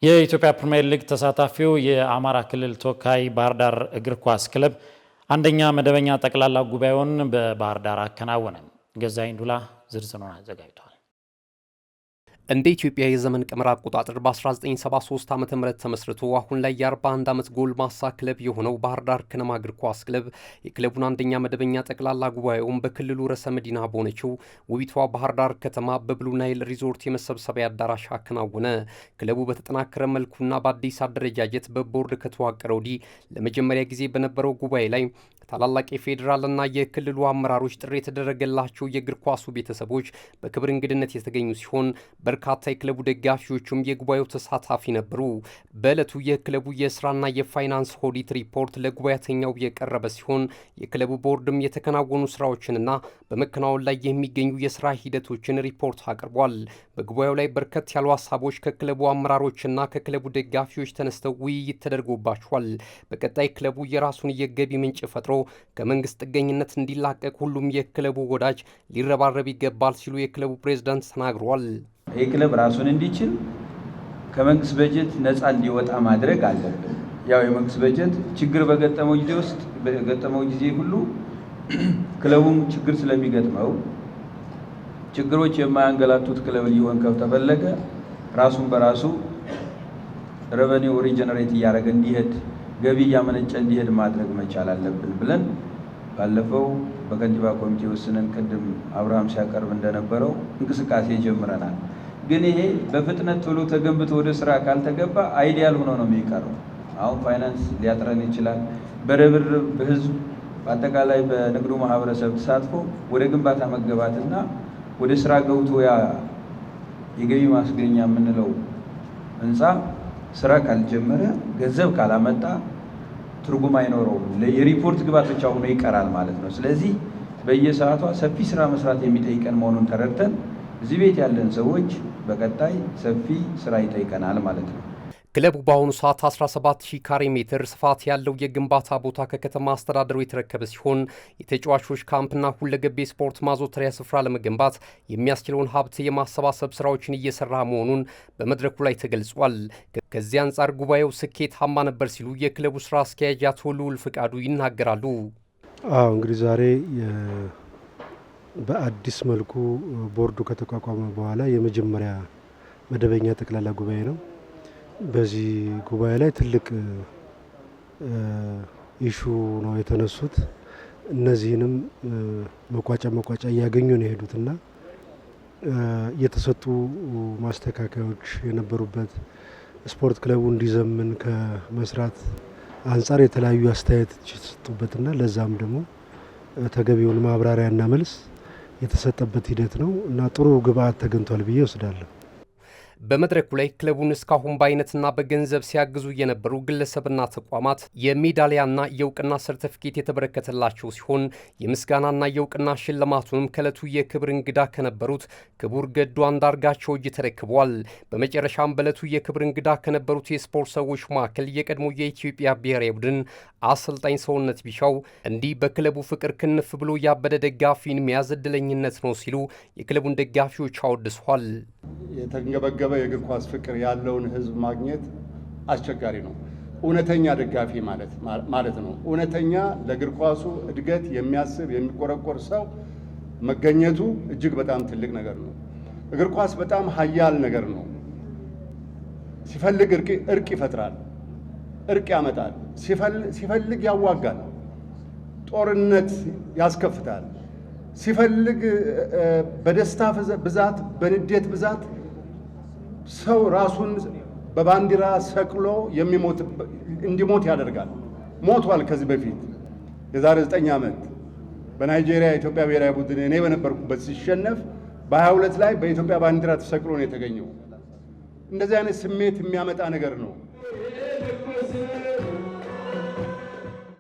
የኢትዮጵያ ፕሪሚየር ሊግ ተሳታፊው የአማራ ክልል ተወካይ ባህር ዳር እግር ኳስ ክለብ አንደኛ መደበኛ ጠቅላላ ጉባኤውን በባህር ዳር አከናወነ። ገዛኸኝ ዱላ ዝርዝሩን አዘጋጅቷል። እንደ ኢትዮጵያ የዘመን ቀመር አቆጣጠር በ1973 ዓ.ም ተመስርቶ አሁን ላይ የ41 ዓመት ጎልማሳ ክለብ የሆነው ባህር ዳር ከነማ እግር ኳስ ክለብ የክለቡን አንደኛ መደበኛ ጠቅላላ ጉባኤውን በክልሉ ርዕሰ መዲና በሆነችው ውቢቷ ባህር ዳር ከተማ በብሉ ናይል ሪዞርት የመሰብሰቢያ አዳራሽ አከናወነ። ክለቡ በተጠናከረ መልኩና በአዲስ አደረጃጀት በቦርድ ከተዋቀረ ወዲህ ለመጀመሪያ ጊዜ በነበረው ጉባኤ ላይ ታላላቅ የፌዴራልና የክልሉ አመራሮች ጥሪ የተደረገላቸው የእግር ኳሱ ቤተሰቦች በክብር እንግድነት የተገኙ ሲሆን በርካታ የክለቡ ደጋፊዎችም የጉባኤው ተሳታፊ ነበሩ። በዕለቱ የክለቡ የስራና የፋይናንስ ኦዲት ሪፖርት ለጉባኤተኛው የቀረበ ሲሆን የክለቡ ቦርድም የተከናወኑ ስራዎችንና በመከናወን ላይ የሚገኙ የስራ ሂደቶችን ሪፖርት አቅርቧል። በጉባኤው ላይ በርከት ያሉ ሀሳቦች ከክለቡ አመራሮችና ከክለቡ ደጋፊዎች ተነስተው ውይይት ተደርጎባቸዋል። በቀጣይ ክለቡ የራሱን የገቢ ምንጭ ፈጥሮ ከመንግስት ጥገኝነት እንዲላቀቅ ሁሉም የክለቡ ወዳጅ ሊረባረብ ይገባል ሲሉ የክለቡ ፕሬዝዳንት ተናግረዋል። ይህ ክለብ ራሱን እንዲችል ከመንግስት በጀት ነፃ እንዲወጣ ማድረግ አለብን። ያው የመንግስት በጀት ችግር በገጠመው ጊዜ ሁሉ ክለቡም ችግር ስለሚገጥመው ችግሮች የማያንገላቱት ክለብ ሊሆን ከተፈለገ ራሱን በራሱ ረቨኒው ሪጀነሬት እያደረገ እንዲሄድ ገቢ እያመነጨ እንዲሄድ ማድረግ መቻል አለብን ብለን ባለፈው በከንቲባ ኮሚቴ ወስነን ቅድም አብርሃም ሲያቀርብ እንደነበረው እንቅስቃሴ ጀምረናል። ግን ይሄ በፍጥነት ቶሎ ተገንብቶ ወደ ስራ ካልተገባ አይዲያል ሆኖ ነው የሚቀረው። አሁን ፋይናንስ ሊያጥረን ይችላል። በርብርብ በህዝብ በአጠቃላይ በንግዱ ማህበረሰብ ተሳትፎ ወደ ግንባታ መገባትና ወደ ስራ ገብቶ ያ የገቢ ማስገኛ የምንለው ህንፃ ስራ ካልጀመረ ገንዘብ ካላመጣ ትርጉም አይኖረውም። የሪፖርት ግባት ብቻ ሆኖ ይቀራል ማለት ነው። ስለዚህ በየሰዓቷ ሰፊ ስራ መስራት የሚጠይቀን መሆኑን ተረድተን እዚህ ቤት ያለን ሰዎች በቀጣይ ሰፊ ስራ ይጠይቀናል ማለት ነው። ክለቡ በአሁኑ ሰዓት 17000 ካሬ ሜትር ስፋት ያለው የግንባታ ቦታ ከከተማ አስተዳደሩ የተረከበ ሲሆን የተጫዋቾች ካምፕና ሁለገብ ስፖርት ማዘውተሪያ ስፍራ ለመገንባት የሚያስችለውን ሀብት የማሰባሰብ ስራዎችን እየሰራ መሆኑን በመድረኩ ላይ ተገልጿል። ከዚህ አንጻር ጉባኤው ስኬታማ ነበር ሲሉ የክለቡ ስራ አስኪያጅ አቶ ልዑል ፍቃዱ ይናገራሉ። እንግዲህ ዛሬ በአዲስ መልኩ ቦርዱ ከተቋቋመ በኋላ የመጀመሪያ መደበኛ ጠቅላላ ጉባኤ ነው። በዚህ ጉባኤ ላይ ትልቅ ኢሹ ነው የተነሱት። እነዚህንም መቋጫ እያገኙ ነው የሄዱትና የተሰጡ ማስተካከያዎች የነበሩበት ስፖርት ክለቡ እንዲዘምን ከመስራት አንጻር የተለያዩ አስተያየቶች የተሰጡበትና ለዛም ደግሞ ተገቢውን ማብራሪያና መልስ የተሰጠበት ሂደት ነው እና ጥሩ ግብአት ተገኝቷል ብዬ ወስዳለሁ። በመድረኩ ላይ ክለቡን እስካሁን በአይነትና በገንዘብ ሲያግዙ የነበሩ ግለሰብና ተቋማት የሜዳሊያና የእውቅና ሰርቲፊኬት የተበረከተላቸው ሲሆን የምስጋናና የእውቅና ሽልማቱንም ከዕለቱ የክብር እንግዳ ከነበሩት ክቡር ገዱ አንዳርጋቸው እጅ ተረክበዋል። በመጨረሻም በዕለቱ የክብር እንግዳ ከነበሩት የስፖርት ሰዎች መካከል የቀድሞ የኢትዮጵያ ብሔራዊ ቡድን አሰልጣኝ ሰውነት ቢሻው እንዲህ በክለቡ ፍቅር ክንፍ ብሎ ያበደ ደጋፊን መያዝ ዕድለኝነት ነው ሲሉ የክለቡን ደጋፊዎች አወድሰዋል። የተንገበገበ የእግር ኳስ ፍቅር ያለውን ህዝብ ማግኘት አስቸጋሪ ነው። እውነተኛ ደጋፊ ማለት ነው። እውነተኛ ለእግር ኳሱ እድገት የሚያስብ የሚቆረቆር ሰው መገኘቱ እጅግ በጣም ትልቅ ነገር ነው። እግር ኳስ በጣም ሀያል ነገር ነው። ሲፈልግ እርቅ ይፈጥራል፣ እርቅ ያመጣል። ሲፈልግ ያዋጋል፣ ጦርነት ያስከፍታል። ሲፈልግ በደስታ ብዛት በንዴት ብዛት ሰው ራሱን በባንዲራ ሰቅሎ እንዲሞት ያደርጋል። ሞቷል። ከዚህ በፊት የዛሬ 9 ዓመት በናይጄሪያ የኢትዮጵያ ብሔራዊ ቡድን እኔ በነበርኩበት ሲሸነፍ በ22 ላይ በኢትዮጵያ ባንዲራ ተሰቅሎ ነው የተገኘው። እንደዚህ አይነት ስሜት የሚያመጣ ነገር ነው።